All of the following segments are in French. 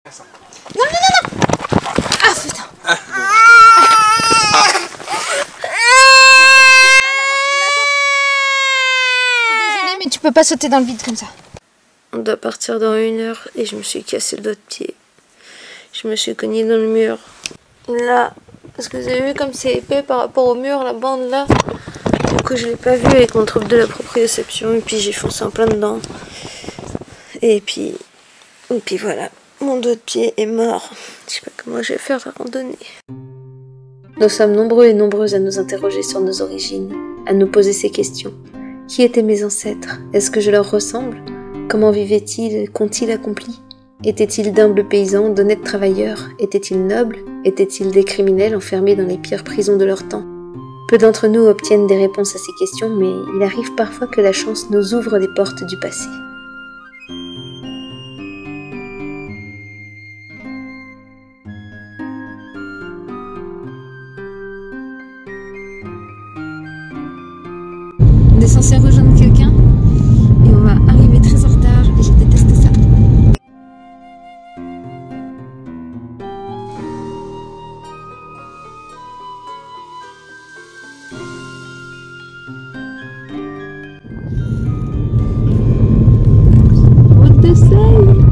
Non, non, non, non. Ah putain. Désolée, mais tu peux pas sauter dans le vide comme ça. On doit partir dans 1 heure et je me suis cassé le doigt de pied. Je me suis cognée dans le mur. Là, est-ce que vous avez vu comme c'est épais par rapport au mur, la bande là? Du coup, je l'ai pas vu avec mon trouble de la proprioception et puis j'ai foncé en plein dedans. Et puis voilà, mon doigt de pied est mort. Je sais pas comment je vais faire la randonnée. Nous sommes nombreux et nombreuses à nous interroger sur nos origines, à nous poser ces questions. Qui étaient mes ancêtres? Est-ce que je leur ressemble? Comment vivaient-ils? Qu'ont-ils accompli? Étaient-ils d'humbles paysans, d'honnêtes travailleurs? Étaient-ils nobles? Étaient-ils des criminels enfermés dans les pires prisons de leur temps? Peu d'entre nous obtiennent des réponses à ces questions, mais il arrive parfois que la chance nous ouvre les portes du passé. On est censé rejoindre quelqu'un et on va arriver très en retard et je déteste ça. Route de sel.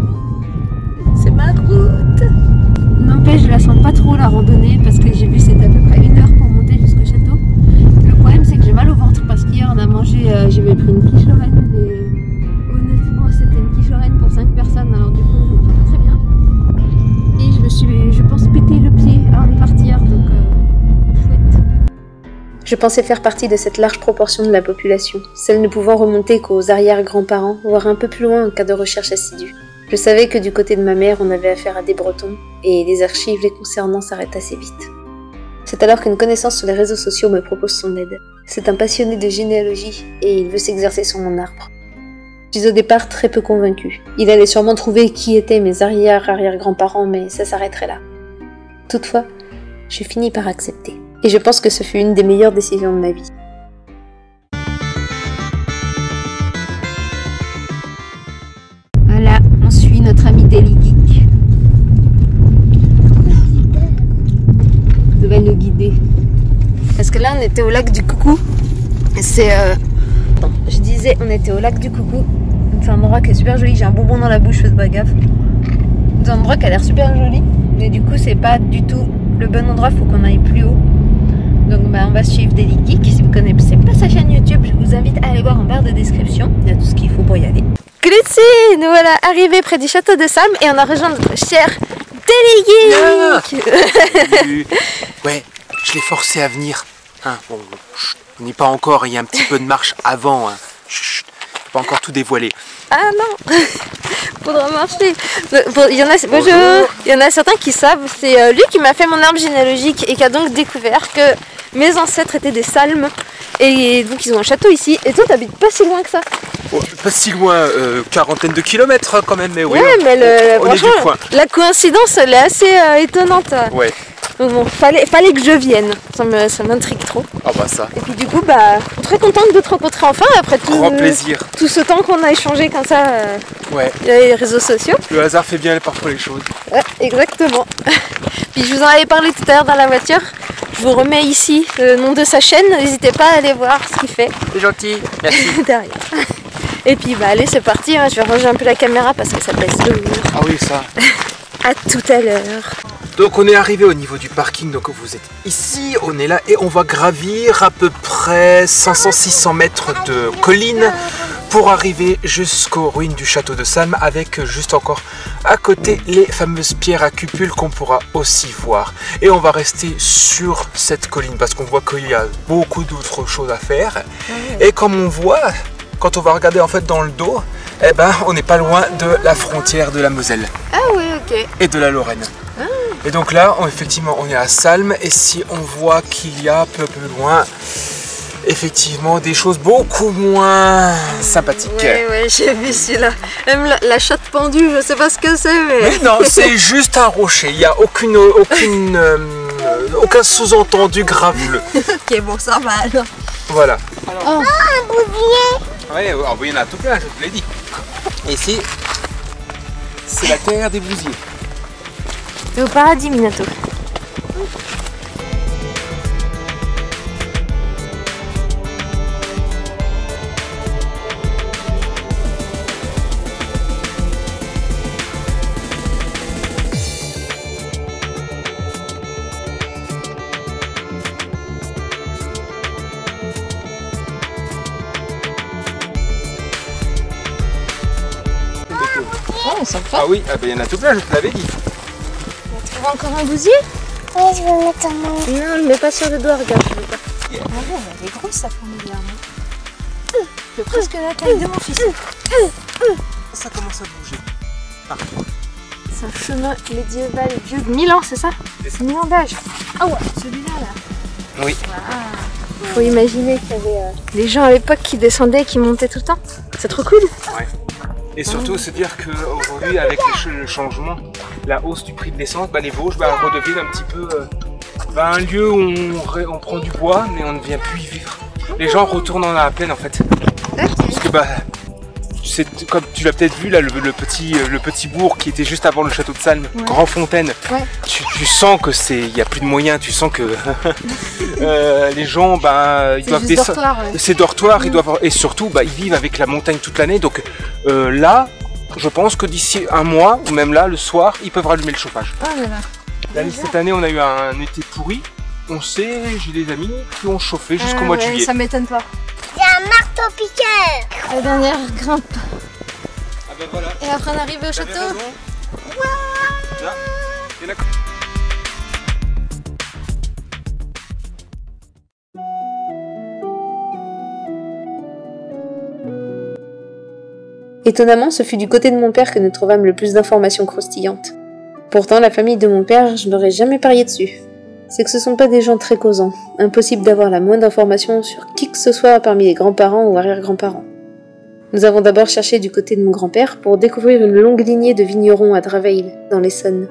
C'est ma route. N'empêche, je la sens pas trop la randonnée parce que j'ai vu c'est à peu près 1 heure pour monter jusqu'au château. Le problème c'est que j'ai mal au ventre parce qu'hier on a mangé, j'avais pris une quiche Lorraine, mais honnêtement c'était une quiche Lorraine pour 5 personnes, alors du coup je me sens pas très bien. Et je me suis, je pense, pété le pied avant de partir, donc chouette. Je pensais faire partie de cette large proportion de la population, celle ne pouvant remonter qu'aux arrière-grands-parents, voire un peu plus loin en cas de recherche assidue. Je savais que du côté de ma mère on avait affaire à des Bretons, et les archives les concernant s'arrêtent assez vite. C'est alors qu'une connaissance sur les réseaux sociaux me propose son aide. C'est un passionné de généalogie et il veut s'exercer sur mon arbre. Je suis au départ très peu convaincue. Il allait sûrement trouver qui étaient mes arrière-arrière-grands-parents, mais ça s'arrêterait là. Toutefois, je finis par accepter. Et je pense que ce fut une des meilleures décisions de ma vie. Voilà, on suit notre ami Daily Geek. Elle va nous guider. Parce que là on était au lac du Coucou. C'est Attends, je disais on était au lac du Coucou. C'est un endroit qui est super joli. J'ai un bonbon dans la bouche, faites pas gaffe. C'est un endroit qui a l'air super joli. Mais du coup c'est pas du tout le bon endroit, faut qu'on aille plus haut. Donc on va suivre Daily Geek. Si vous connaissez pas sa chaîne YouTube, je vous invite à aller voir en barre de description. Il y a tout ce qu'il faut pour y aller. Grüezi, nous voilà arrivés près du château de Salm et on a rejoint notre cher Daily Geek. Ouais, je l'ai forcé à venir. Hein, bon, on n'y est pas encore, il y a un petit peu de marche avant. Hein. Chut, pas encore tout dévoiler. Ah non, faudra marcher. Il y en a, bonjour. Il y en a certains qui savent, c'est lui qui m'a fait mon arbre généalogique et qui a donc découvert que mes ancêtres étaient des Salmes. Et donc ils ont un château ici. Et toi t'habites pas si loin que ça. Oh, pas si loin, quarantaine de kilomètres quand même. Mais oui, ouais, mais on est du coin. La coïncidence elle est assez étonnante. Ouais. Donc bon, fallait que je vienne, ça m'intrigue trop. Ah bah ça. Et puis du coup, très contente de te rencontrer enfin après Grand plaisir. Tout ce temps qu'on a échangé comme ça ouais. Les réseaux sociaux. Le hasard fait bien parfois les choses. Ouais, exactement. Puis je vous en avais parlé tout à l'heure dans la voiture. Je vous remets ici le nom de sa chaîne, n'hésitez pas à aller voir ce qu'il fait. C'est gentil, merci. Derrière. Et puis allez, c'est parti, hein. Je vais ranger un peu la caméra parce que ça pèse lourd. Ah oui, ça. À tout à l'heure. Donc on est arrivé au niveau du parking, donc vous êtes ici, on est là et on va gravir à peu près 500-600 mètres de colline pour arriver jusqu'aux ruines du château de Salm avec juste encore à côté les fameuses pierres à cupules qu'on pourra aussi voir. Et on va rester sur cette colline parce qu'on voit qu'il y a beaucoup d'autres choses à faire. Et comme on voit, quand on va regarder en fait dans le dos, eh ben, on n'est pas loin de la frontière de la Moselle. Ah oui, ok. Et de la Lorraine. Et donc là, effectivement, on est à Salm et si on voit qu'il y a un peu plus loin, effectivement, des choses beaucoup moins sympathiques. Ouais, j'ai vu celui-là. Même la chatte pendue, je sais pas ce que c'est, mais non, c'est juste un rocher. Il n'y a aucun sous-entendu graveux. Ok, bon, ça va alors. Voilà. Alors, oh, un bouvier. Oui, il y en a tout plein, je te l'ai dit. Et ici, c'est la terre des bousiers. T'es au paradis, Minato. Oh, sympa. Ah oui, ah ben, il y en a tout plein, je te l'avais dit. Tu veux encore un bousier? Oui, je veux mettre un main. Non, le mets pas sur le doigt, regarde. Je veux pas. Ah bon, elle est grosse sa fourmilière. C'est presque la taille de mon fils. Ça commence à bouger. Partout. C'est un chemin médiéval vieux de 1000 ans, c'est ça? C'est ça. 1000 ans d'âge. Ah ouais, celui-là là. Oui. Faut imaginer qu'il y avait des gens à l'époque qui descendaient et qui montaient tout le temps. C'est trop cool. Ouais. Et surtout se dire qu'aujourd'hui, avec le changement, la hausse du prix de l'essence, bah, les Vosges redeviennent un petit peu un lieu où on prend du bois, mais on ne vient plus y vivre. Les gens retournent dans la plaine en fait. Parce que comme tu l'as peut-être vu là, le petit bourg qui était juste avant le château de Salm, Ouais. Grand Fontaine, Ouais. tu sens que il n'y a plus de moyens, tu sens que les gens ils doivent descendre. Ces dortoirs, ils doivent, et surtout ils vivent avec la montagne toute l'année, donc là je pense que d'ici un mois ou même là le soir ils peuvent rallumer le chauffage. Oh là là. Cette année on a eu un été pourri, on sait, j'ai des amis qui ont chauffé jusqu'au mois de juillet. Ça m'étonne pas. J'ai un marteau-piqueur. La dernière grimpe. Ah ben voilà. Et après on arrive au château. Là, il y en a... Étonnamment, ce fut du côté de mon père que nous trouvâmes le plus d'informations croustillantes. Pourtant, la famille de mon père, je n'aurais jamais parié dessus. C'est que ce sont pas des gens très causants, impossible d'avoir la moindre information sur qui que ce soit parmi les grands-parents ou arrière-grands-parents. Nous avons d'abord cherché du côté de mon grand-père pour découvrir une longue lignée de vignerons à Draveil, dans l'Essonne.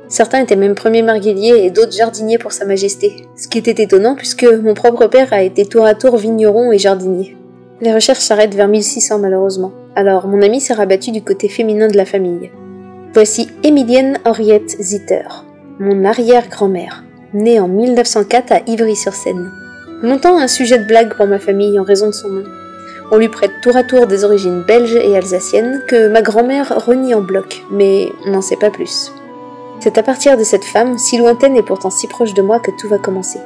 Certains étaient même premiers marguilliers et d'autres jardiniers pour sa majesté, ce qui était étonnant puisque mon propre père a été tour à tour vigneron et jardinier. Les recherches s'arrêtent vers 1600 malheureusement, alors mon ami s'est rabattu du côté féminin de la famille. Voici Émilienne Henriette Zitter, mon arrière-grand-mère, née en 1904 à Ivry-sur-Seine. Longtemps un sujet de blague pour ma famille en raison de son nom. On lui prête tour à tour des origines belges et alsaciennes que ma grand-mère renie en bloc, mais on n'en sait pas plus. C'est à partir de cette femme, si lointaine et pourtant si proche de moi, que tout va commencer.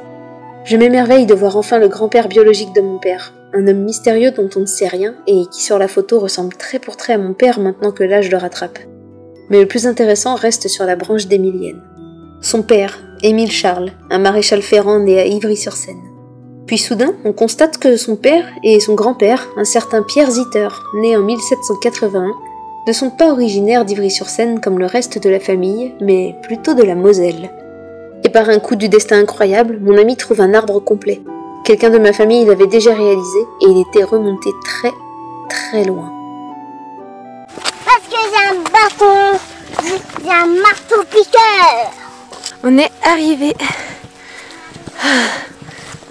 Je m'émerveille de voir enfin le grand-père biologique de mon père, un homme mystérieux dont on ne sait rien et qui sur la photo ressemble trait pour trait à mon père maintenant que l'âge le rattrape. Mais le plus intéressant reste sur la branche d'Émilienne. Son père, Émile Charles, un maréchal ferrant né à Ivry-sur-Seine. Puis soudain, on constate que son père et son grand-père, un certain Pierre Zitter, né en 1781, ne sont pas originaires d'Ivry-sur-Seine comme le reste de la famille, mais plutôt de la Moselle. Et par un coup du destin incroyable, mon ami trouve un arbre complet. Quelqu'un de ma famille l'avait déjà réalisé et il était remonté très, très loin. Parce que j'ai un bâton. J'ai un marteau-piqueur. On est arrivé.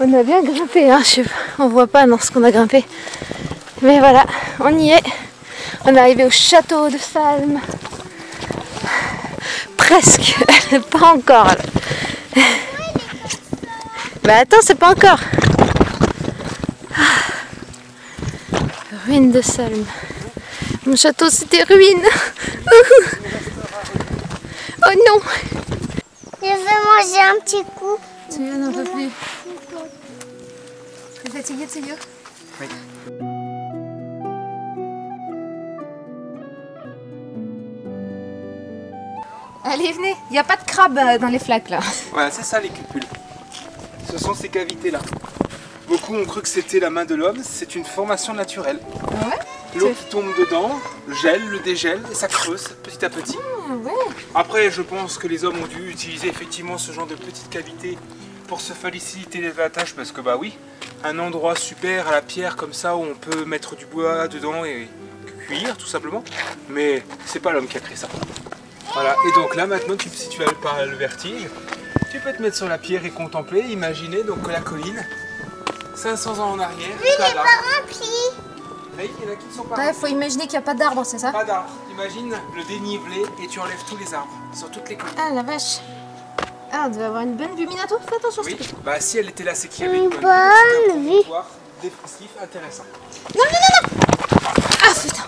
On a bien grimpé, hein. On voit pas dans ce qu'on a grimpé. Mais voilà, on y est. On est arrivé au château de Salm. Presque, pas encore. Là. Bah attends, c'est pas encore. Ruine de Salm. Mon château, c'était ruine. Oh non. Je veux manger un petit coup. Tu n'en peux plus. T'es fatiguée, Tsuyo? Oui. Allez, venez. Il n'y a pas de crabe dans les flaques, là. Voilà, c'est ça les cupules. Ce sont ces cavités-là. Beaucoup ont cru que c'était la main de l'homme, c'est une formation naturelle. Ah ouais? L'eau qui tombe dedans, le gel, le dégèle, et ça creuse petit à petit. Ah ouais. Après, je pense que les hommes ont dû utiliser effectivement ce genre de petites cavités pour se faciliter la tâche, parce que bah oui, un endroit super à la pierre comme ça où on peut mettre du bois dedans et cuire tout simplement, mais c'est pas l'homme qui a créé ça. Voilà, et donc là maintenant, si tu as pas le vertige, tu peux te mettre sur la pierre et contempler, imaginer donc que la colline, 500 ans en arrière, Il n'est pas rempli. il y en a qui ne sont pas. Ouais, faut imaginer qu'il n'y a pas d'arbres, c'est ça? Pas d'arbres. Imagine le dénivelé et tu enlèves tous les arbres sur toutes les collines. Ah la vache. Ah, on devait avoir une bonne vue. Minato, fais attention. Oui, s'il te plaît. bah si elle était là, c'est qu'il y avait Une bonne bonne vue. vue. Défensif, intéressant. Ah putain.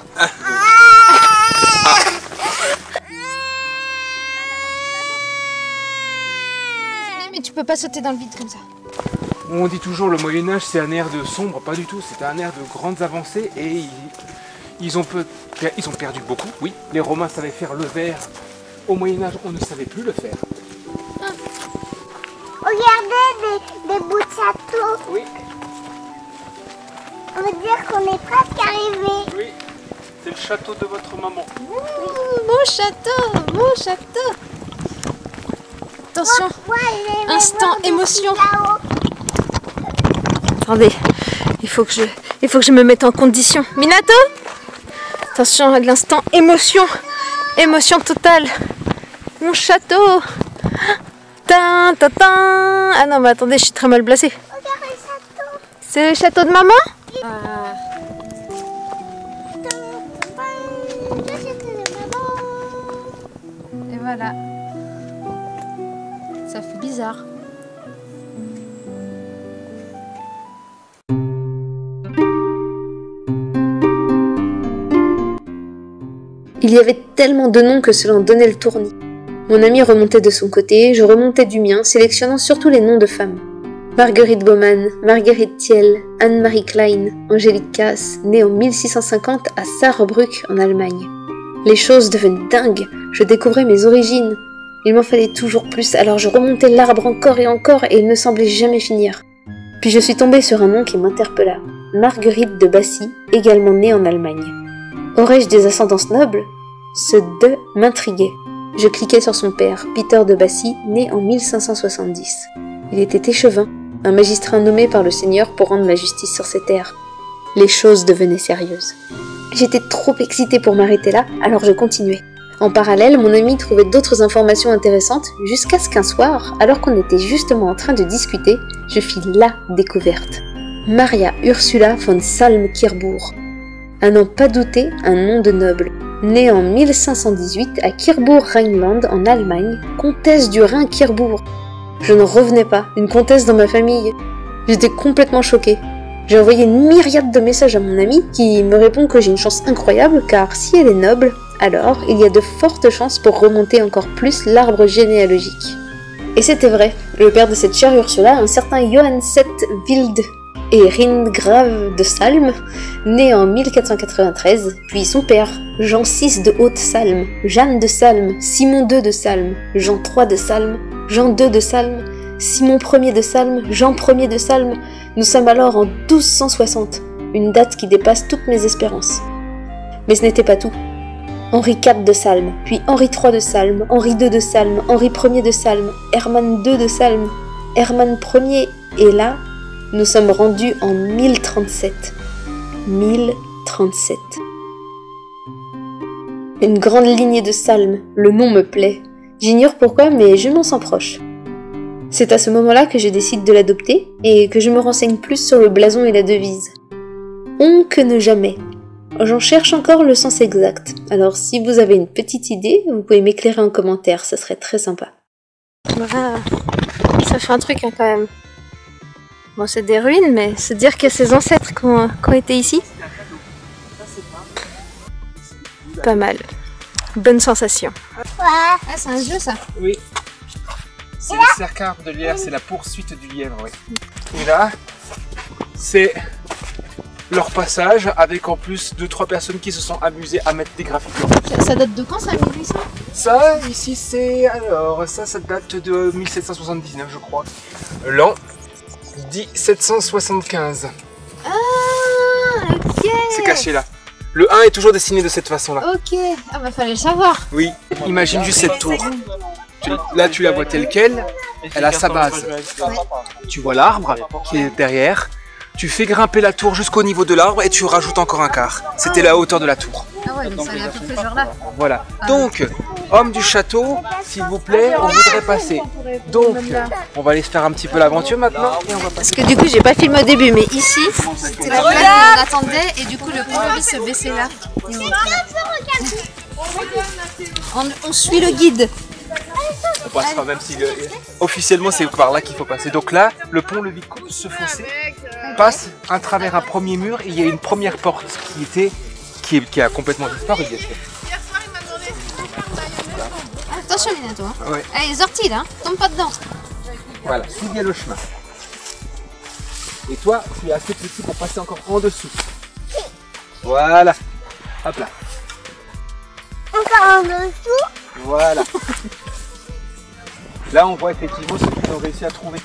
Désolée, mais tu peux pas sauter dans le vide comme ça. On dit toujours le Moyen-Âge c'est un ère de sombre, pas du tout, c'est un ère de grandes avancées et ils ont perdu beaucoup, oui. Les Romains savaient faire le verre, au Moyen-Âge on ne savait plus le faire. Regardez des bouts de château. Oui, On veut dire qu'on est presque arrivé. oui, c'est le château de votre maman. Ouh, mon château, mon château. Attention. Instant émotion. Attendez, il faut que je me mette en condition. Minato, attention à l'instant émotion. Émotion totale. Mon château. Tin, tin, tin. Ah non, mais attendez, je suis très mal placée. Regarde le château. C'est le château de maman? Le château de maman. Et voilà. Ça fait bizarre. Il y avait tellement de noms que cela en donnait le tournis. Mon ami remontait de son côté, je remontais du mien, sélectionnant surtout les noms de femmes. Marguerite Baumann, Marguerite Thiel, Anne-Marie Klein, Angélique Cass, née en 1650 à Saarbrück en Allemagne. Les choses devenaient dingues, je découvrais mes origines. Il m'en fallait toujours plus, alors je remontais l'arbre encore et il ne semblait jamais finir. Puis je suis tombée sur un nom qui m'interpella, Marguerite de Bassy, également née en Allemagne. Aurais-je des ascendances nobles? Ce « de » m'intriguait. Je cliquais sur son père, Peter de Bassy, né en 1570. Il était échevin, un magistrat nommé par le Seigneur pour rendre la justice sur ses terres. Les choses devenaient sérieuses. J'étais trop excitée pour m'arrêter là, alors je continuais. En parallèle, mon ami trouvait d'autres informations intéressantes jusqu'à ce qu'un soir, alors qu'on était justement en train de discuter, je fis la découverte. Maria Ursula von Salm-Kirbourg. À n'en pas douter, un nom de noble. Née en 1518 à Kirbourg-Rheinland en Allemagne, comtesse du Rhin-Kirbourg. Je n'en revenais pas, une comtesse dans ma famille. J'étais complètement choquée. J'ai envoyé une myriade de messages à mon ami qui me répond que j'ai une chance incroyable car si elle est noble, alors il y a de fortes chances pour remonter encore plus l'arbre généalogique. Et c'était vrai, le père de cette chère Ursula, un certain Johann VII Wild et Rhingrave de Salm, né en 1493, puis son père, Jean VI de Haute-Salm, Jeanne de Salm, Simon II de Salm, Jean III de Salm, Jean II de Salm, Simon Ier de Salm, Jean Ier de Salm. Nous sommes alors en 1260, une date qui dépasse toutes mes espérances. Mais ce n'était pas tout. Henri IV de Salm, puis Henri III de Salm, Henri II de Salm, Henri Ier de Salm, Hermann II de Salm, Hermann Ier, et là, nous sommes rendus en 1037. 1037. Une grande lignée de Salm, le nom me plaît. J'ignore pourquoi, mais je m'en sens proche. C'est à ce moment-là que je décide de l'adopter et que je me renseigne plus sur le blason et la devise. On que ne jamais. J'en cherche encore le sens exact, alors si vous avez une petite idée, vous pouvez m'éclairer en commentaire, ça serait très sympa. Voilà, ça fait un truc hein, quand même. Bon, c'est des ruines, mais se dire qu'il y a ses ancêtres qui ont été ici, pas mal. Bonne sensation. Ouais. Ah, c'est un jeu ça. Oui. C'est le cercar de lièvre, c'est la poursuite du lièvre, oui. Et là, c'est leur passage avec en plus 2-3 personnes qui se sont amusées à mettre des graffitis. Ça date de quand ça, 1800? Ça, ici, c'est... Alors, ça date de 1779, je crois. L'an 1775. Ah, ok. C'est caché là. Le 1 est toujours dessiné de cette façon-là. Ok. Ah bah fallait le savoir. Oui. Imagine juste cette tour. Là, tu la vois telle qu'elle. Elle a sa base. Tu vois l'arbre qui est derrière. Tu fais grimper la tour jusqu'au niveau de l'arbre et tu rajoutes encore un quart. C'était la hauteur de la tour. Ah ouais, donc ça allait à peu près genre là. Voilà. Donc, Homme du château, s'il vous plaît, on voudrait passer. Donc, on va aller se faire un petit peu l'aventure maintenant. Et on va Parce que du coup, j'ai pas filmé au début, mais ici, c'était la place où on attendait et du coup, le pont-levis se baissait là. Et on suit le guide. On passera même si officiellement c'est par là qu'il faut passer. Donc là, le pont-levis coupe ce fossé, passe à travers un premier mur et il y a une première porte qui a complètement disparu. Bien sûr. Attention, Minato. Hein. Ouais. Allez, les orties là, tombe pas dedans. Voilà, suis bien le chemin. Et toi, tu es assez petit pour passer encore en dessous. Voilà. Hop là. Encore en dessous. Voilà. Là, on voit effectivement ce qu'ils ont réussi à trouver.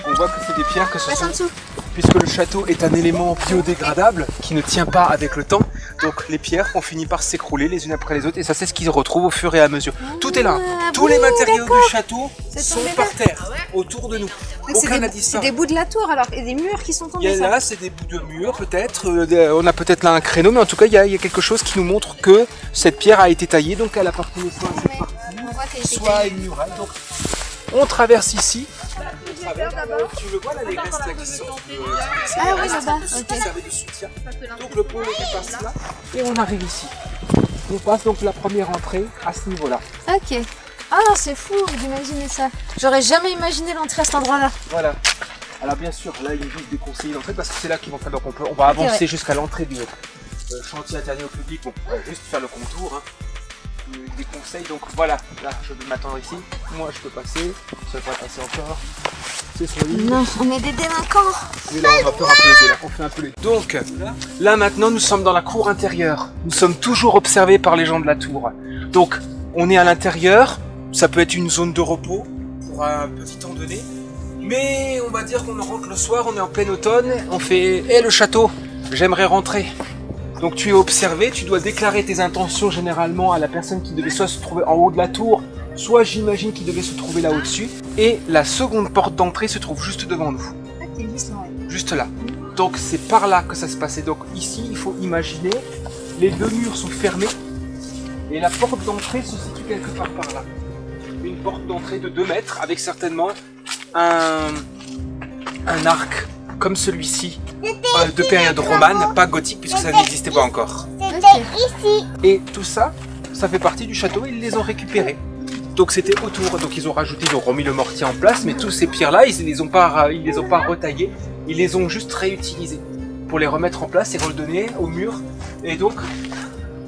On voit que c'est des pierres que ce Passe en sont... dessous. Puisque le château est un élément biodégradable qui ne tient pas avec le temps, donc les pierres ont fini par s'écrouler les unes après les autres et ça c'est ce qu'ils retrouvent au fur et à mesure. Tout est là, tous les matériaux du château sont par terre, autour de nous. Aucun n'a C'est disparu. des bouts de la tour alors, et des murs qui sont Il y tombés. a là, c'est des bouts de mur peut-être, on a peut-être là un créneau, mais en tout cas il y a quelque chose qui nous montre que cette pierre a été taillée, donc elle appartenait soit à cette partie, On voit qu'elle était soit à une muraille. Donc on traverse ici. Tu le vois là, les restes là qui sortent Ah oui, là-bas, ok. qui servaient de soutien. Donc le pont passe là et on arrive ici. On passe donc la première entrée à ce niveau-là. Ok. Ah, c'est fou d'imaginer ça. J'aurais jamais imaginé l'entrée à cet endroit-là. Voilà. Alors bien sûr, là il est juste déconseillé d'entrée parce que c'est là qu'ils vont faire. Donc on va avancer ouais. jusqu'à l'entrée du chantier interdit au public. Bon, on va juste faire le contour. Hein. Des conseils, donc voilà, là je vais m'attendre ici, moi je peux passer, ça va passer encore, c'est solide. Non, on est des délinquants. Et là on va faire un peu les délais, on fait un peu les... Donc là maintenant nous sommes dans la cour intérieure, nous sommes toujours observés par les gens de la tour. Donc on est à l'intérieur, ça peut être une zone de repos pour un petit temps donné, mais on va dire qu'on rentre le soir, on est en plein automne, on fait « Hé le château, j'aimerais rentrer ». Donc tu es observé, tu dois déclarer tes intentions généralement à la personne qui devait soit se trouver en haut de la tour, soit j'imagine qu'il devait se trouver là au-dessus. Et la seconde porte d'entrée se trouve juste devant nous. Juste là. Donc c'est par là que ça se passait. Donc ici, il faut imaginer, les deux murs sont fermés et la porte d'entrée se situe quelque part par là. Une porte d'entrée de 2 mètres avec certainement un arc comme celui-ci. De période romane, pas gothique puisque ça n'existait pas encore. C'était ici. Et tout ça, ça fait partie du château, ils les ont récupérés. Donc c'était autour, donc ils ont rajouté, ils ont remis le mortier en place, mais tous ces pierres-là, ils les ont pas retaillées, ils les ont juste réutilisées pour les remettre en place et redonner au mur. Et donc...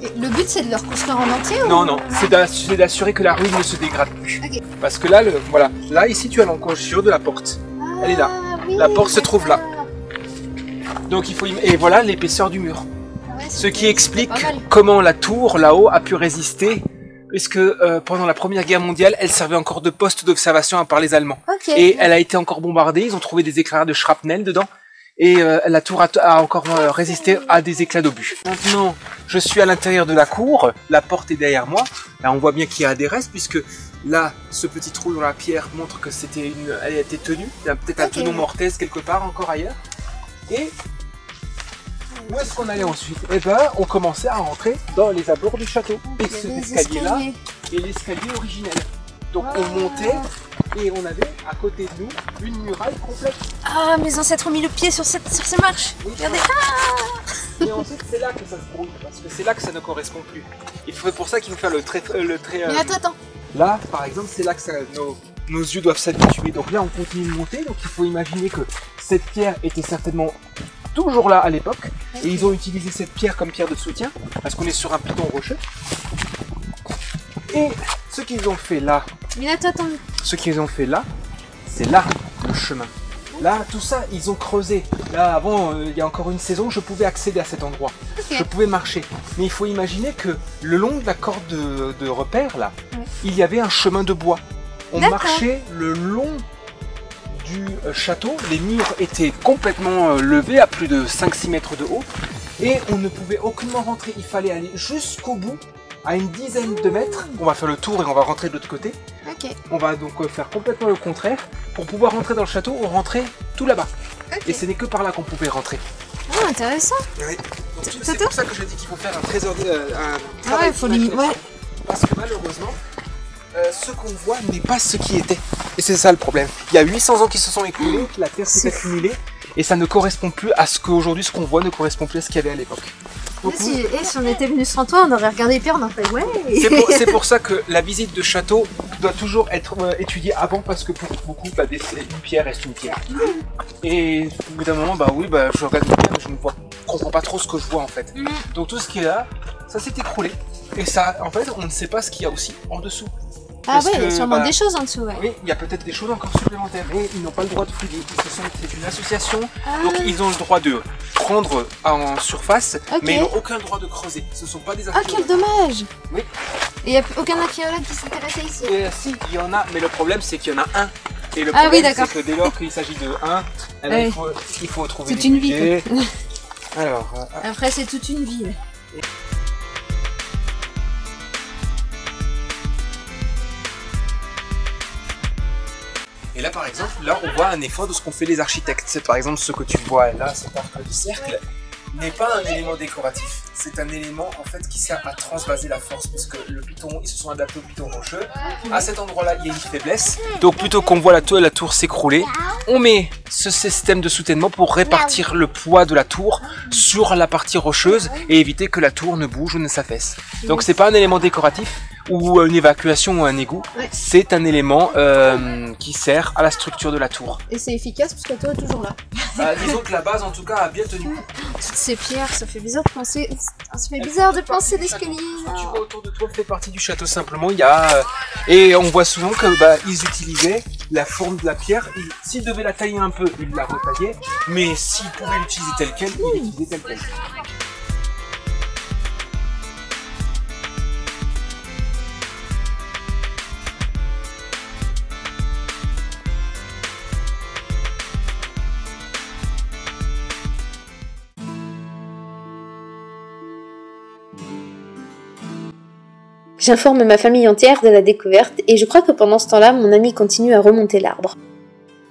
Et le but c'est de le reconstruire en entier ou... Non, c'est d'assurer que la ruine ne se dégrade plus. Okay. Parce que là, voilà, là ici tu as l'encouverture de la porte. Elle est là. Oui, La porte se trouve là. Donc il faut et voilà l'épaisseur du mur. Ouais, Ce qui explique pas mal. comment la tour là-haut a pu résister, puisque pendant la Première Guerre mondiale, elle servait encore de poste d'observation par les Allemands. Ok. Et elle a été encore bombardée, ils ont trouvé des éclairs de shrapnel dedans, et la tour a encore résisté à des éclats d'obus. Maintenant, je suis à l'intérieur de la cour, la porte est derrière moi, là on voit bien qu'il y a des restes, puisque là, ce petit trou dans la pierre montre que elle a été tenue, il y a peut-être un tenon mortaise quelque part encore ailleurs. Et où est-ce qu'on allait ensuite? Eh ben, on commençait à rentrer dans les abords du château. Et cet escalier-là est l'escalier originel. Donc on montait et on avait à côté de nous une muraille complète. Ah, mes ancêtres ont mis le pied sur ces marches. Oui. Regardez. Et ensuite c'est là que ça se brouille, parce que c'est là que ça ne correspond plus. Il faut pour ça qu'il faut faire le trait. Mais attends. Là, par exemple, c'est là que nos yeux doivent s'habituer. Donc là, on continue de monter. Donc il faut imaginer que cette pierre était certainement toujours là à l'époque. Et ils ont utilisé cette pierre comme pierre de soutien, parce qu'on est sur un piton rocheux. Et ce qu'ils ont fait là, c'est là le chemin. Là, tout ça, ils ont creusé. Là, avant, il y a encore une saison, je pouvais accéder à cet endroit. Okay. Je pouvais marcher. Mais il faut imaginer que le long de la corde de repère, là, il y avait un chemin de bois. On marchait le long du château. Les murs étaient complètement levés à plus de 5-6 mètres de haut. Et on ne pouvait aucunement rentrer. Il fallait aller jusqu'au bout, à une dizaine de mètres. On va faire le tour et on va rentrer de l'autre côté. Ok. On va donc faire complètement le contraire. Pour pouvoir rentrer dans le château, on rentrait tout là-bas. Okay. Et ce n'est que par là qu'on pouvait rentrer. Ah, intéressant. Oui. C'est pour ça que je dis qu'il faut faire un trésor. Ah ouais, faut limiter. Ouais. Parce que malheureusement, ce qu'on voit n'est pas ce qui était. Et c'est ça le problème. Il y a 800 ans qui se sont écoulés, la Terre s'est accumulée, et ça ne correspond plus à ce qu'aujourd'hui, ce qu'on voit ne correspond plus à ce qu'il y avait à l'époque. Si on était venu sans toi, on aurait regardé Pierre, on aurait fait ouais. C'est pour ça que la visite de château doit toujours être étudiée avant, parce que pour beaucoup, une pierre reste une pierre. Et au bout d'un moment, je regarde une pierre, mais je ne comprends pas trop ce que je vois en fait. Donc tout ce qui est là, ça s'est écroulé. Et ça, en fait, on ne sait pas ce qu'il y a aussi en dessous. Ah ouais, il y a sûrement des choses en dessous, ouais. Oui, il y a peut-être des choses encore supplémentaires, mais ils n'ont pas le droit de fouiller. C'est une association, donc ils ont le droit de prendre en surface, mais ils n'ont aucun droit de creuser. Ce ne sont pas des archéologues. Ah, quel dommage! Oui. Et il n'y a aucun archéologue qui s'intéressait ici? Si, il y en a, mais le problème c'est qu'il y en a un. Et le problème c'est que dès lors qu'il s'agit de un, il faut trouver toute une vie. Alors, après, c'est toute une vie. Et là, par exemple, on voit un effort de ce qu'ont fait les architectes. C'est par exemple ce que tu vois là, cet arc du cercle, n'est pas un élément décoratif. C'est un élément en fait qui sert à transvaser la force, puisque le piton, ils se sont adaptés au piton rocheux. À cet endroit-là, il y a une faiblesse. Donc plutôt qu'on voit la tour s'écrouler, on met ce système de soutènement pour répartir le poids de la tour sur la partie rocheuse et éviter que la tour ne bouge ou ne s'affaisse. Donc c'est pas un élément décoratif ou une évacuation ou un égout, c'est un élément qui sert à la structure de la tour. Et c'est efficace parce que la tour est toujours là. Disons que la base en tout cas a bien tenu. Toutes ces pierres, ça fait bizarre de penser. Ça fait bizarre de penser l'escalier. Tu vois autour de toi fait partie du château simplement. Il y a et on voit souvent que ils utilisaient la forme de la pierre. S'ils devaient la tailler un peu, ils la retaillaient. Mais s'ils pouvaient l'utiliser telle quelle, ils l'utilisaient telle quelle. J'informe ma famille entière de la découverte et je crois que pendant ce temps-là, mon ami continue à remonter l'arbre.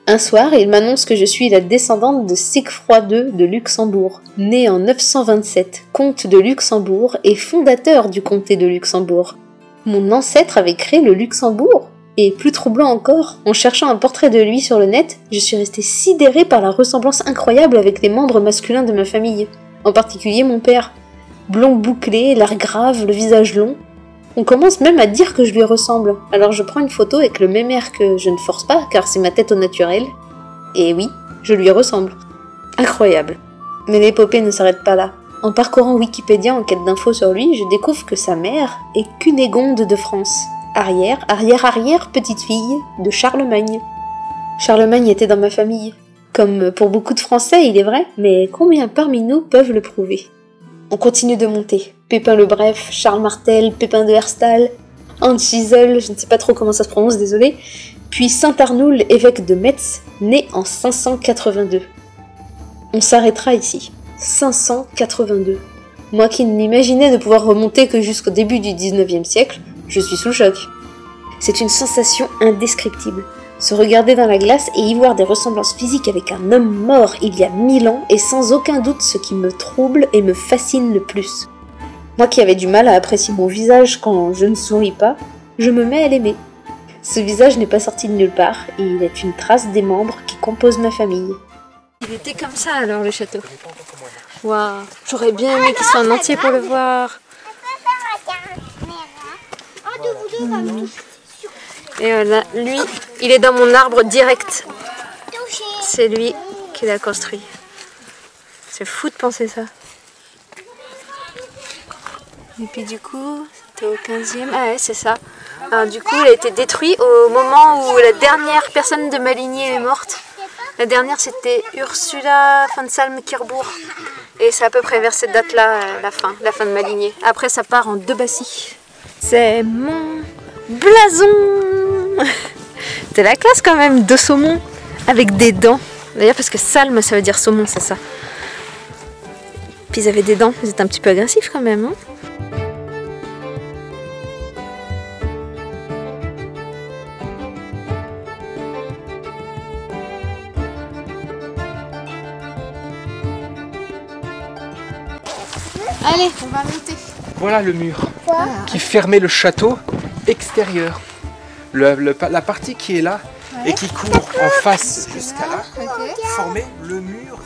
Un soir, il m'annonce que je suis la descendante de Siegfroi II de Luxembourg, né en 927, comte de Luxembourg et fondateur du comté de Luxembourg. Mon ancêtre avait créé le Luxembourg. Et plus troublant encore, en cherchant un portrait de lui sur le net, je suis restée sidérée par la ressemblance incroyable avec les membres masculins de ma famille, en particulier mon père. Blond bouclé, l'air grave, le visage long. On commence même à dire que je lui ressemble, alors je prends une photo avec le même air que je ne force pas car c'est ma tête au naturel. Et oui, je lui ressemble. Incroyable. Mais l'épopée ne s'arrête pas là. En parcourant Wikipédia en quête d'infos sur lui, je découvre que sa mère est Cunégonde de France, arrière petite fille de Charlemagne. Charlemagne était dans ma famille. Comme pour beaucoup de Français, il est vrai, mais combien parmi nous peuvent le prouver? On continue de monter. Pépin le Bref, Charles Martel, Pépin de Herstal, Hans Gisel, je ne sais pas trop comment ça se prononce, désolé. Puis Saint Arnoul, évêque de Metz, né en 582. On s'arrêtera ici. 582. Moi qui n'imaginais de pouvoir remonter que jusqu'au début du 19e siècle, je suis sous le choc. C'est une sensation indescriptible. Se regarder dans la glace et y voir des ressemblances physiques avec un homme mort il y a 1000 ans est sans aucun doute ce qui me trouble et me fascine le plus. Moi qui avais du mal à apprécier mon visage quand je ne souris pas, je me mets à l'aimer. Ce visage n'est pas sorti de nulle part et il est une trace des membres qui composent ma famille. Il était comme ça alors le château. Waouh, j'aurais bien aimé qu'il soit en entier pour le voir. Et voilà, lui, il est dans mon arbre direct. C'est lui qui l'a construit. C'est fou de penser ça. Et puis du coup, c'était au 15e. Ah ouais, c'est ça. Alors du coup, il a été détruit au moment où la dernière personne de ma lignée est morte. La dernière, c'était Ursula von Salm-Kirbourg. Et c'est à peu près vers cette date-là, la fin de ma lignée. Après, ça part en Debassy. C'est mon blason. C'est la classe quand même, de saumon avec des dents. D'ailleurs, parce que Salm, ça veut dire saumon, c'est ça. Puis ils avaient des dents, ils étaient un petit peu agressifs quand même. Hein. Allez, on va monter. Voilà le mur Quoi? qui fermait le château extérieur. La partie qui est là et qui court en face jusqu'à là formait le mur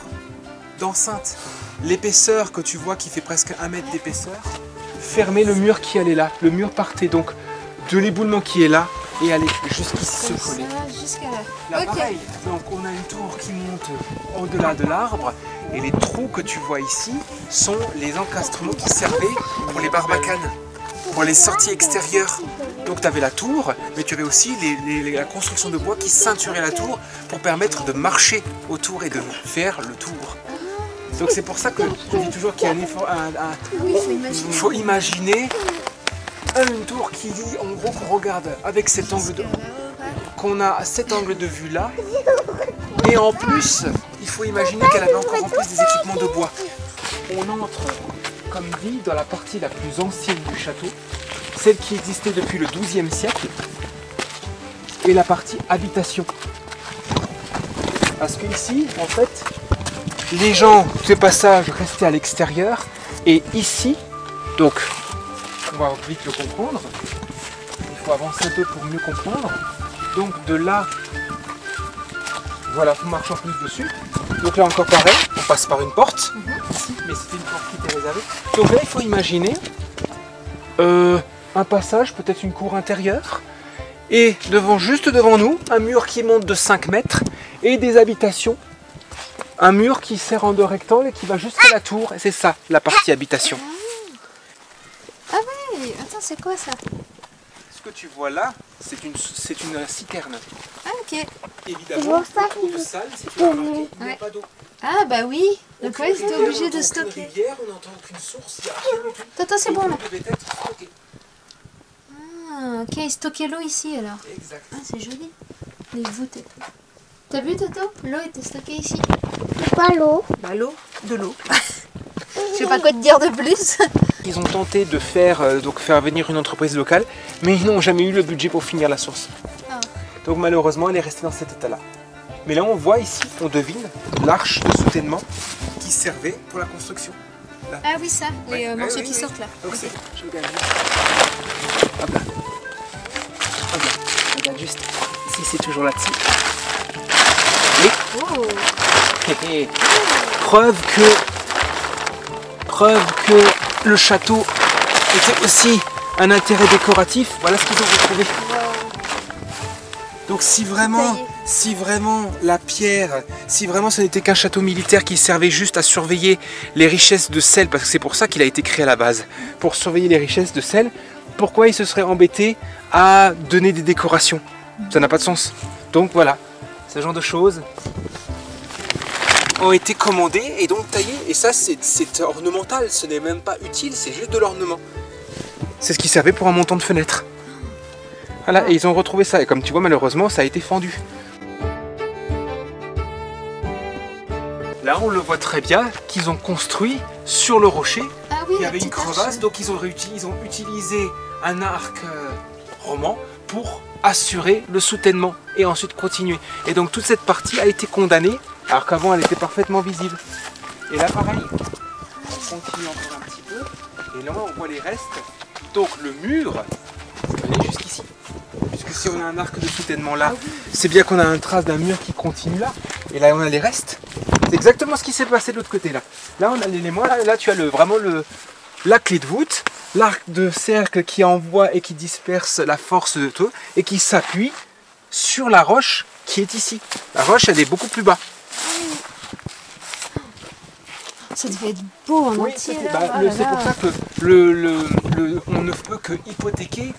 d'enceinte. L'épaisseur que tu vois qui fait presque 1 mètre d'épaisseur fermait le mur qui allait là. Le mur partait donc de l'éboulement qui est là et allait jusqu'ici se coller. Jusqu'à là. Là, Ok. pareil, donc on a une tour qui monte au-delà de l'arbre et les trous que tu vois ici sont les encastrements qui servaient pour les barbacanes, pour les sorties extérieures. Donc tu avais la tour, mais tu avais aussi la construction de bois qui ceinturait la tour pour permettre de marcher autour et de faire le tour. Donc c'est pour ça que je dis toujours qu'il y a un effort, il faut imaginer une tour qui dit en gros qu'on regarde avec cet angle de qu'on a cet angle de vue là, et en plus il faut imaginer qu'elle avait encore en plus des équipements de bois. On entre comme dit dans la partie la plus ancienne du château, celle qui existait depuis le XIIe siècle, et la partie habitation. Parce que ici en fait les gens de passage restaient à l'extérieur, et ici, donc on va vite le comprendre, il faut avancer un peu pour mieux comprendre. Donc de là, voilà, on marche en plus dessus. Donc là encore pareil, on passe par une porte, ici, mais c'était une porte qui était réservée. Donc là il faut imaginer un passage, peut-être une cour intérieure, et juste devant nous, un mur qui monte de 5 mètres et des habitations. Un mur qui sert en 2 rectangles et qui va jusqu'à la tour, et c'est ça la partie habitation. Ah ouais, attends, c'est quoi ça? Ce que tu vois là, c'est une citerne. Ah ok. Évidemment, autour de salle, si tu as remarqué, il n'y a pas d'eau. Ah bah oui. Donc ouais, ils étaient obligés de Aucune stocker. rivière, on n'entend aucune source, il n'y a rien du tout. Attends, c'est bon là. Tout devait être stocké. Ah ok, ils stockaient l'eau ici alors. Exact. Ah c'est joli. Les voûtes et tout. T'as vu Toto? L'eau était stockée ici. Quoi l'eau? Bah l'eau, de l'eau. Je sais pas quoi te dire de plus. Ils ont tenté de faire venir une entreprise locale, mais ils n'ont jamais eu le budget pour finir la source. Ah. Donc malheureusement, elle est restée dans cet état-là. Mais là, on voit ici, on devine, l'arche de soutènement qui servait pour la construction. Là. Ah oui ça, les Ouais, morceaux oui, qui oui. sortent là. Donc Ok. c'est, je regarde juste. Hop là. Regarde juste. Ici, c'est toujours là-dessus. Oh. Et preuve que le château était aussi un intérêt décoratif. Voilà ce qu'ils ont retrouvé. Donc si vraiment la pierre, si vraiment ce n'était qu'un château militaire qui servait juste à surveiller les richesses de sel, parce que c'est pour ça qu'il a été créé à la base, pour surveiller les richesses de sel, pourquoi il se serait embêté à donner des décorations? Ça n'a pas de sens. Donc voilà, ce genre de choses ont été commandées et donc taillées. Et ça, c'est ornemental, ce n'est même pas utile, c'est juste de l'ornement. C'est ce qui servait pour un montant de fenêtre. Voilà, et ils ont retrouvé ça. Et comme tu vois, malheureusement, ça a été fendu. Là, on le voit très bien qu'ils ont construit sur le rocher. Ah oui, Il y la avait une petite arche. crevasse, donc ils ont utilisé un arc roman pour assurer le soutènement et ensuite continuer. Et donc toute cette partie a été condamnée, alors qu'avant elle était parfaitement visible. Et là pareil, on continue encore un petit peu, et là on voit les restes. Donc le mur venait jusqu'ici. Puisque si on a un arc de soutènement là, c'est bien qu'on a une trace d'un mur qui continue là. Et là on a les restes. C'est exactement ce qui s'est passé de l'autre côté là. Là on a l'élément, là tu as vraiment la clé de voûte, l'arc de cercle qui envoie et qui disperse la force de tout et qui s'appuie sur la roche qui est ici. La roche elle est beaucoup plus bas. Ça devait être beau en Oui, entier c'est là. Oh là c'est pour là. ça que on ne peut que hypothéquer.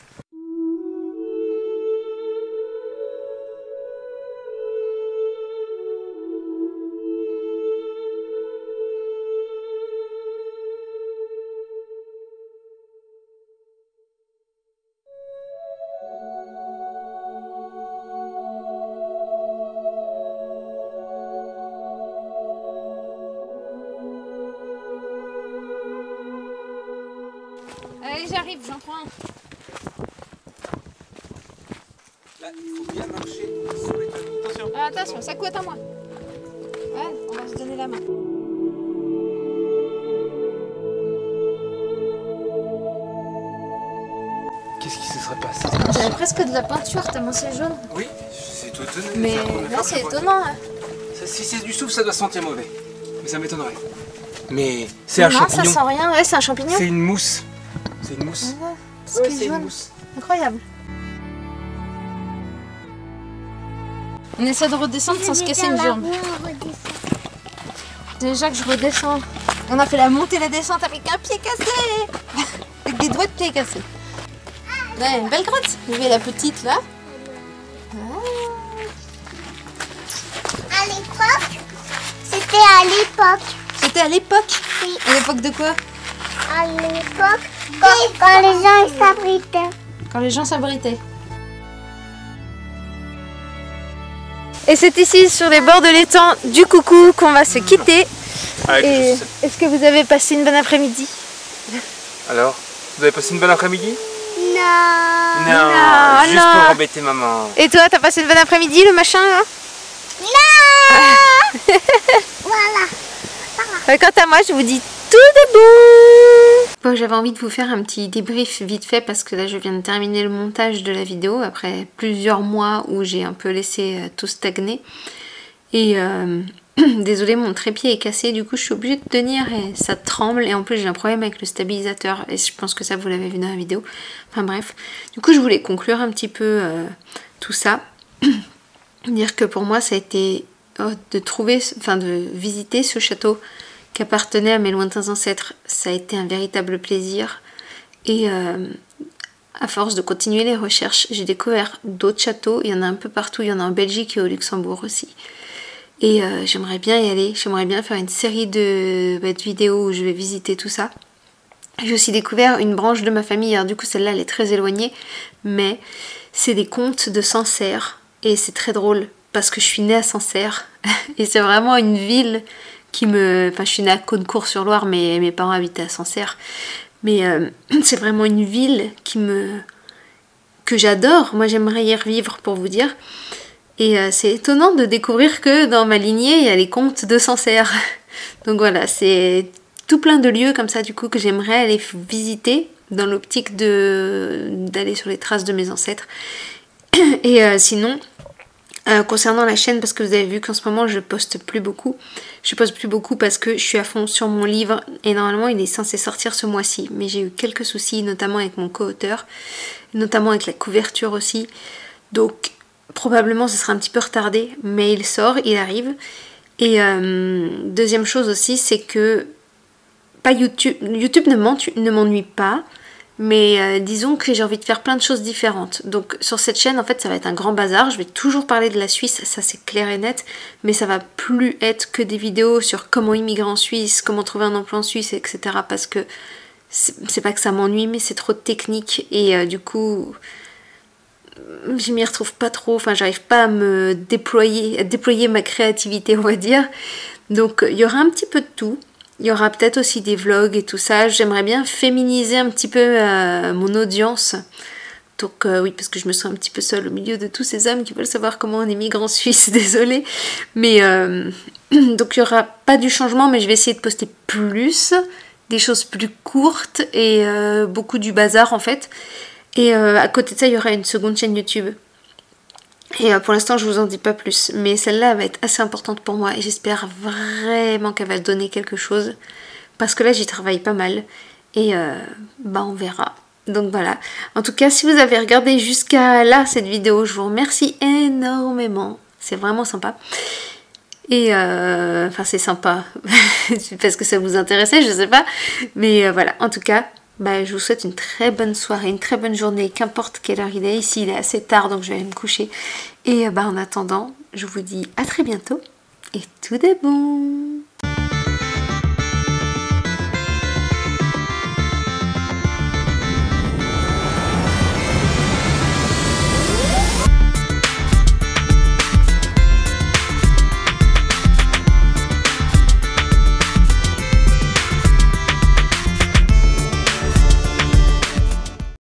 Allez, j'arrive, j'en prends un. Là, il faut bien marcher sur les talons. Attention. Ah, attention, ça coûte à moi. Ouais, on va se donner la main. Qu'est-ce qui se serait passé? On dirait presque de la peinture tellement c'est jaune. Oui, c'est étonnant. Mais là c'est étonnant. Hein. Si c'est du soufre, ça doit sentir mauvais. Mais ça m'étonnerait. Mais c'est un non, champignon. ça sent rien. Ouais, c'est un champignon. C'est une mousse. C'est une mousse. Ouais, c'est une jaune. mousse. Incroyable. On essaie de redescendre sans se casser une jambe. Déjà que je redescends. On a fait la montée et la descente avec un pied cassé. Avec des doigts de pied cassés. Là, une belle grotte. Vous voyez la petite là. À l'époque, c'était à l'époque. C'était à l'époque. Oui. À l'époque de quoi? À l'époque, quand les gens ils s'abritaient. Quand les gens s'abritaient. Et c'est ici, sur les bords de l'étang du Coucou, qu'on va se quitter. Et est-ce que vous avez passé une bonne après-midi? Alors, vous avez passé une bonne après-midi? Non. Non, juste non. pour embêter maman. Et toi, t'as passé une bonne après-midi, le machin là? Non. Voilà. Quant à moi, je vous dis tout de bon. Bon, j'avais envie de vous faire un petit débrief vite fait parce que là, je viens de terminer le montage de la vidéo après plusieurs mois où j'ai un peu laissé tout stagner. Et désolée, mon trépied est cassé, du coup, je suis obligée de tenir et ça tremble. Et en plus, j'ai un problème avec le stabilisateur et je pense que ça, vous l'avez vu dans la vidéo. Enfin bref, du coup, je voulais conclure un petit peu tout ça. Dire que pour moi, ça a été de visiter ce château qui appartenait à mes lointains ancêtres. Ça a été un véritable plaisir et à force de continuer les recherches, j'ai découvert d'autres châteaux. Il y en a un peu partout, il y en a en Belgique et au Luxembourg aussi. Et j'aimerais bien y aller, j'aimerais bien faire une série de vidéos où je vais visiter tout ça. J'ai aussi découvert une branche de ma famille, alors du coup celle-là elle est très éloignée, mais c'est des contes de Sancerre. Et c'est très drôle parce que je suis née à Sancerre et c'est vraiment une ville qui me... Enfin, je suis née à Caunecourt-sur-Loire, mais mes parents habitaient à Sancerre. Mais c'est vraiment une ville que j'adore. Moi, j'aimerais y revivre, pour vous dire. Et c'est étonnant de découvrir que dans ma lignée, il y a les contes de Sancerre. Donc voilà, c'est tout plein de lieux comme ça, du coup, que j'aimerais aller visiter dans l'optique d'aller sur les traces de mes ancêtres. Et sinon, concernant la chaîne, parce que vous avez vu qu'en ce moment je poste plus beaucoup. Je poste plus beaucoup parce que je suis à fond sur mon livre et normalement il est censé sortir ce mois-ci. Mais j'ai eu quelques soucis, notamment avec mon co-auteur, notamment avec la couverture aussi. Donc probablement ce sera un petit peu retardé, mais il sort, il arrive. Et deuxième chose aussi, c'est que YouTube ne m'ennuie pas. Mais disons que j'ai envie de faire plein de choses différentes. Donc sur cette chaîne, en fait, ça va être un grand bazar. Je vais toujours parler de la Suisse, ça c'est clair et net. Mais ça va plus être que des vidéos sur comment immigrer en Suisse, comment trouver un emploi en Suisse, etc. Parce que c'est pas que ça m'ennuie, mais c'est trop technique. Et du coup, je m'y retrouve pas trop. Enfin, j'arrive pas à déployer ma créativité, on va dire. Donc il y aura un petit peu de tout. Il y aura peut-être aussi des vlogs et tout ça. J'aimerais bien féminiser un petit peu mon audience. Donc oui, parce que je me sens un petit peu seule au milieu de tous ces hommes qui veulent savoir comment on émigre en Suisse, désolée. Mais donc il n'y aura pas du changement, mais je vais essayer de poster plus, des choses plus courtes et beaucoup du bazar en fait. Et à côté de ça, il y aura une seconde chaîne YouTube. Et pour l'instant, je vous en dis pas plus. Mais celle-là va être assez importante pour moi. Et j'espère vraiment qu'elle va donner quelque chose. Parce que là, j'y travaille pas mal. Et on verra. Donc voilà. En tout cas, si vous avez regardé jusqu'à là cette vidéo, je vous remercie énormément. C'est vraiment sympa. Et c'est sympa. Parce que ça vous intéressait, je sais pas. Mais voilà. En tout cas... je vous souhaite une très bonne soirée, une très bonne journée, qu'importe quelle heure il est. Ici, il est assez tard, donc je vais aller me coucher. Et en attendant, je vous dis à très bientôt et tout de bon.